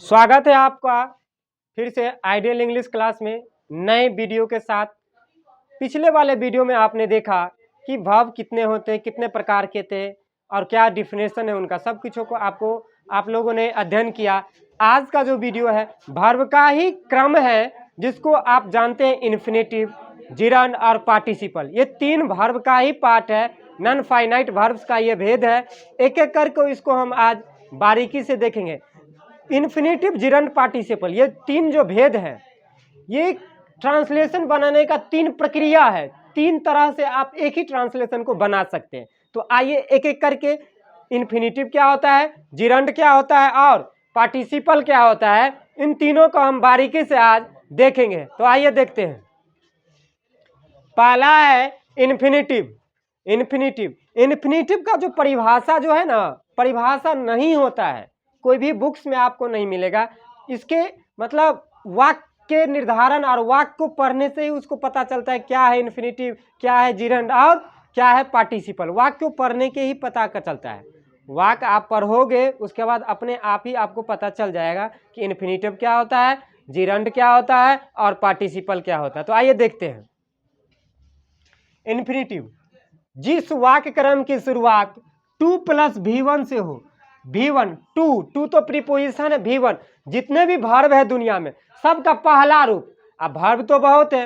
स्वागत है आपका फिर से आइडियल इंग्लिश क्लास में नए वीडियो के साथ। पिछले वाले वीडियो में आपने देखा कि वर्ब कितने होते हैं, कितने प्रकार के थे और क्या डिफिनेशन है उनका, सब कुछ को आप लोगों ने अध्ययन किया। आज का जो वीडियो है वर्ब का ही क्रम है, जिसको आप जानते हैं इन्फिनेटिव, जिरंड और पार्टिसिपल। ये तीन वर्ब का ही पार्ट है, नॉन फाइनाइट वर्ब्स का ये भेद है। एक एक करके इसको हम आज बारीकी से देखेंगे। इन्फिनेटिव, जिरंड, पार्टिसिपल, ये तीन जो भेद है, ये ट्रांसलेशन बनाने का तीन प्रक्रिया है। तीन तरह से आप एक ही ट्रांसलेशन को बना सकते हैं। तो आइए एक एक करके, इन्फिनेटिव क्या होता है, जिरंड क्या होता है और पार्टिसिपल क्या होता है, इन तीनों को हम बारीकी से आज देखेंगे। तो आइए देखते हैं। पहला है इन्फिनेटिव। इन्फिनेटिव का जो परिभाषा जो है ना, परिभाषा नहीं होता है, कोई भी बुक्स में आपको नहीं मिलेगा। इसके मतलब वाक्य के निर्धारण और वाक्य को पढ़ने से ही उसको पता चलता है क्या है इन्फिनेटिव, क्या है जिरंड और क्या है पार्टिसिपल। वाक्य को पढ़ने के ही पता चलता है। वाक्य आप पढ़ोगे उसके बाद अपने आप ही आपको पता चल जाएगा कि इन्फिनेटिव क्या होता है, जिरंड क्या होता है और पार्टिसिपल क्या होता है। तो आइए देखते हैं। इन्फिनेटिव, जिस वाक्य क्रम की शुरुआत 2 + V1 से हो। V1 टू तो प्रीपोजिशन है। V1 जितने भी वर्ब है दुनिया में सबका पहला रूप। अब वर्ब तो बहुत है,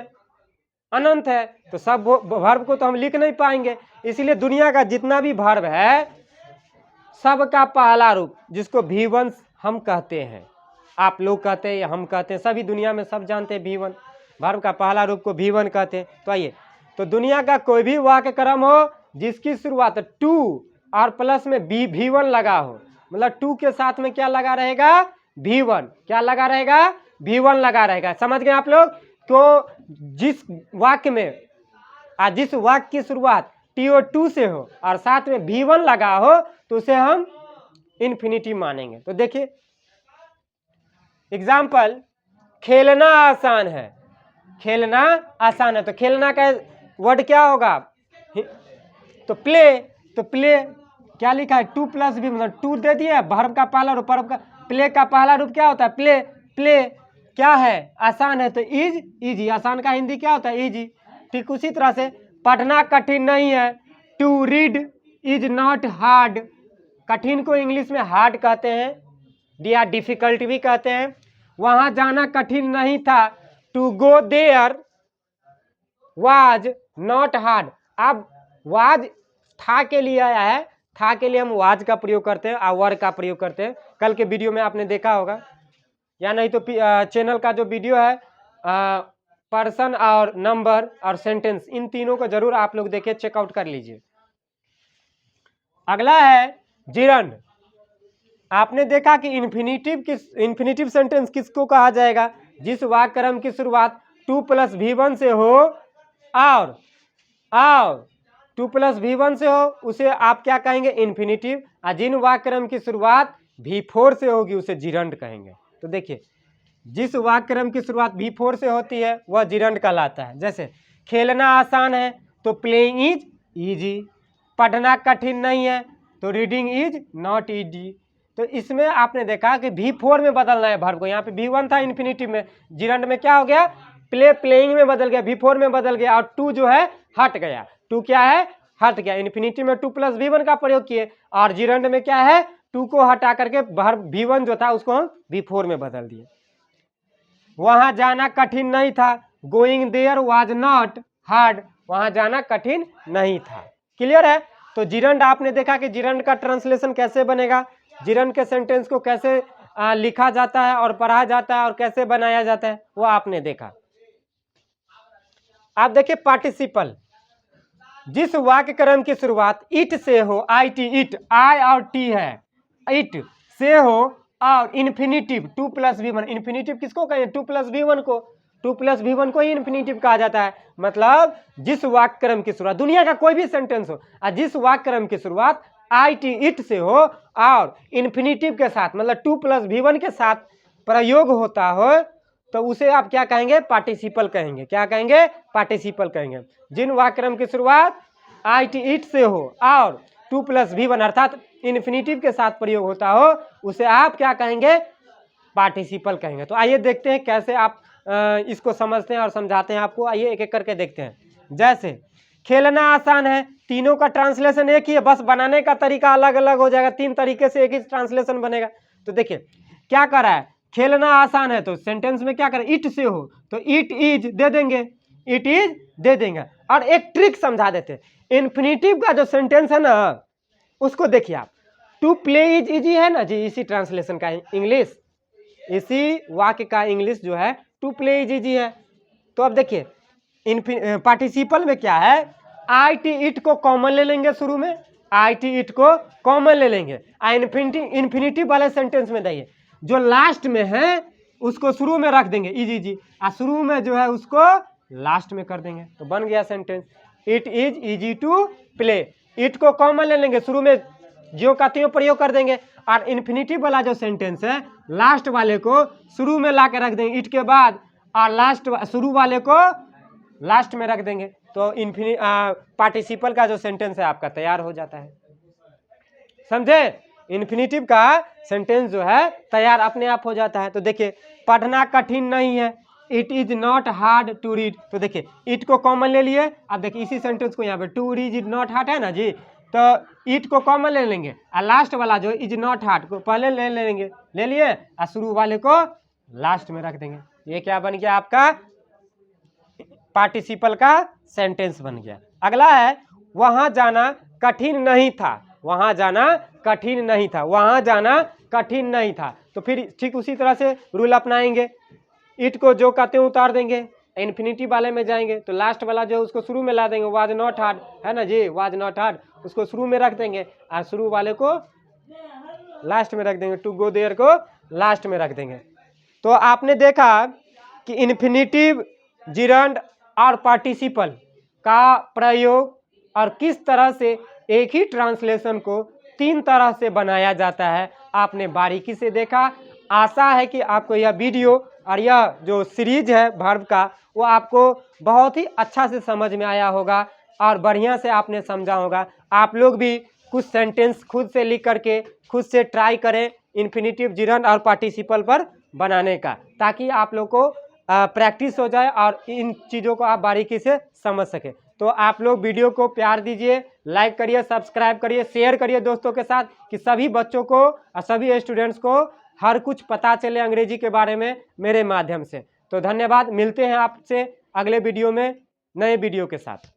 अनंत है, तो सब वर्ब को तो हम लिख नहीं पाएंगे, इसलिए दुनिया का जितना भी वर्ब है सबका पहला रूप, जिसको V1 हम कहते हैं, आप लोग कहते हैं या हम कहते हैं, सभी दुनिया में सब जानते हैं V1 वर्ब का पहला रूप को V1 कहते हैं। तो आइए, तो दुनिया का कोई भी वाक्य क्रम हो जिसकी शुरुआत 2 और प्लस में V1 लगा हो, मतलब 2 के साथ में क्या लगा रहेगा, V1, क्या लगा रहेगा, V1 लगा रहेगा। समझ गए आप लोग। तो जिस वाक्य में जिस वाक्य की शुरुआत TO2 से हो और साथ में V1 लगा हो तो उसे हम इन्फिनेटिव मानेंगे। तो देखिए एग्जाम्पल, खेलना आसान है। खेलना आसान है, तो खेलना का वर्ड क्या होगा, तो प्ले। तो प्ले क्या लिखा है, 2 + V, मतलब 2 दे दिया, वर्ब का पहला रूप, वर्ब का प्ले का पहला रूप क्या होता है, प्ले। प्ले क्या है, आसान है, तो इजी। आसान का हिंदी क्या होता है, इजी। ठीक उसी तरह से पढ़ना कठिन नहीं है, to read is not hard. कठिन को इंग्लिश में हार्ड कहते हैं या डिफिकल्ट भी कहते हैं। वहां जाना कठिन नहीं था, to go there was not hard. अब वाज था के लिए आया है, था के लिए हम वाज का प्रयोग करते हैं और वर का प्रयोग करते हैं। कल के वीडियो में आपने देखा होगा, या नहीं तो चैनल का जो वीडियो है पर्सन और नंबर और सेंटेंस, इन तीनों को जरूर आप लोग देखिए, चेकआउट कर लीजिए। अगला है जिरंड। आपने देखा कि इन्फिनेटिव सेंटेंस किसको कहा जाएगा, जिस वाक्य क्रम की शुरुआत 2 + V1 से हो और 2 + V1 से हो, उसे आप क्या कहेंगे, इन्फिनेटिव। और जिन वाक्य क्रम की शुरुआत V4 से होगी उसे जिरंड कहेंगे। तो देखिए, जिस वाक्य क्रम की शुरुआत V4 से होती है वह जिरंड कहलाता है। जैसे खेलना आसान है तो प्लेइंग इज इजी, पढ़ना कठिन नहीं है तो रीडिंग इज नॉट इजी। तो इसमें आपने देखा कि V4 में बदलना है वर्ब को। यहाँ पे V1 था इन्फिनेटिव में, जिरंड में क्या हो गया, प्ले प्लेइंग में बदल गया, V4 में बदल गया और 2 जो है हट गया। 2 क्या है, हट गया। इन्फिनेटिव में 2 + V1 का प्रयोग किए और जिरंड में क्या है, 2 को हटा करके वर्ब V1 जो था उसको हम V4 में बदल दिए। वहां जाना कठिन नहीं था, going there was not hard, वहां जाना कठिन नहीं था। क्लियर है। तो जिरंड आपने देखा कि जिरंड का ट्रांसलेशन कैसे बनेगा, जिरंड के सेंटेंस को कैसे लिखा जाता है और पढ़ा जाता है और कैसे बनाया जाता है, वो आपने देखा। आप देखिए पार्टिसिपल, जिस वाक्य क्रम की शुरुआत इट से हो, IT, इट, I और T है, इट से हो और इन्फिनेटिव 2 + V1, इन्फिनेटिव किसको कहें, 2 + V1 को, 2 + V1 को ही इन्फिनेटिव कहा जाता है। मतलब जिस वाक्य क्रम की शुरुआत, दुनिया का कोई भी सेंटेंस हो और जिस वाक्य क्रम की शुरुआत IT, इट से हो और इन्फिनेटिव के साथ, मतलब 2 + V1 के साथ प्रयोग होता हो, तो उसे आप क्या कहेंगे, पार्टिसिपल कहेंगे। क्या कहेंगे, पार्टिसिपल कहेंगे। जिन वाक्य क्रम की शुरुआत IT, इट से हो और 2 + V1 अर्थात इन्फिनेटिव के साथ प्रयोग होता हो, उसे आप क्या कहेंगे, पार्टिसिपल कहेंगे। तो आइए देखते हैं कैसे आप इसको समझते हैं और समझाते हैं आपको। आइए एक एक करके देखते हैं। जैसे खेलना आसान है, तीनों का ट्रांसलेशन एक ही है, बस बनाने का तरीका अलग अलग हो जाएगा। 3 तरीके से एक ही ट्रांसलेशन बनेगा। तो देखिए क्या कर रहा है, खेलना आसान है तो सेंटेंस में क्या करें, इट से हो तो इट इज दे देंगे, इट इज दे देंगे। और एक ट्रिक समझा देते हैं। इन्फिनिटिव का जो सेंटेंस है ना उसको देखिए आप, टू प्ले इज इजी है ना जी, इसी ट्रांसलेशन का इंग्लिश, इसी वाक्य का इंग्लिश जो है टू प्ले इज इजी है। तो अब देखिए पार्टिसिपल में क्या है, आई टी इट को कॉमन ले लेंगे शुरू में, आई टी इट को कॉमन ले लेंगे। इन्फिनिटिव वाले सेंटेंस में देखिए जो लास्ट में है उसको शुरू में रख देंगे इजी जी, और शुरू में जो है उसको लास्ट में कर देंगे। तो बन गया sentence, it is easy to play. It को कॉमन ले लेंगे, शुरू में जो का त्यों प्रयोग कर देंगे। और इन्फिनिटिव वाला जो सेंटेंस है लास्ट वाले को शुरू में ला के रख देंगे इट के बाद, और लास्ट शुरू वाले को लास्ट में रख देंगे। तो पार्टिसिपल का जो सेंटेंस है आपका तैयार हो जाता है। समझे, इन्फिनिटिव का सेंटेंस जो है तैयार अपने आप हो जाता है। तो देखिए पढ़ना कठिन नहीं है, it is not hard to read. तो देखिए इट को कॉमन ले लिए, अब देखिए इसी सेंटेंस को यहाँ पे to read is not hard है ना जी, तो इट को कॉमन ले लेंगे और लास्ट वाला जो इज नॉट हार्ड को पहले ले लेंगे, ले लिए और शुरू वाले को लास्ट में रख देंगे। ये क्या बन गया आपका पार्टिसिपल का सेंटेंस बन गया। अगला है वहां जाना कठिन नहीं था, वहां जाना कठिन नहीं था, वहां जाना कठिन नहीं था। तो फिर ठीक उसी तरह से रूल अपनाएंगे, इट को जो कहते हैं उतार देंगे, इन्फिनिटी वाले में जाएंगे तो लास्ट वाला जो है उसको शुरू में ला देंगे, वाज नॉट हार्ड है ना जी, वाज नॉट हार्ड उसको शुरू में रख देंगे और शुरू वाले को लास्ट में रख देंगे, टू गो देयर को लास्ट में रख देंगे। तो आपने देखा कि इन्फिनिटिव, जिरंड और पार्टिसिपल का प्रयोग और किस तरह से एक ही ट्रांसलेशन को 3 तरह से बनाया जाता है, आपने बारीकी से देखा। आशा है कि आपको यह वीडियो और यह जो सीरीज है वर्ब का वो आपको बहुत ही अच्छा से समझ में आया होगा और बढ़िया से आपने समझा होगा। आप लोग भी कुछ सेंटेंस खुद से लिख करके खुद से ट्राई करें इन्फिनिटिव, जिरंड और पार्टिसिपल पर बनाने का, ताकि आप लोग को प्रैक्टिस हो जाए और इन चीज़ों को आप बारीकी से समझ सके। तो आप लोग वीडियो को प्यार दीजिए, लाइक करिए, सब्सक्राइब करिए, शेयर करिए दोस्तों के साथ, कि सभी बच्चों को और सभी स्टूडेंट्स को हर कुछ पता चले अंग्रेजी के बारे में मेरे माध्यम से। तो धन्यवाद, मिलते हैं आपसे अगले वीडियो में नए वीडियो के साथ।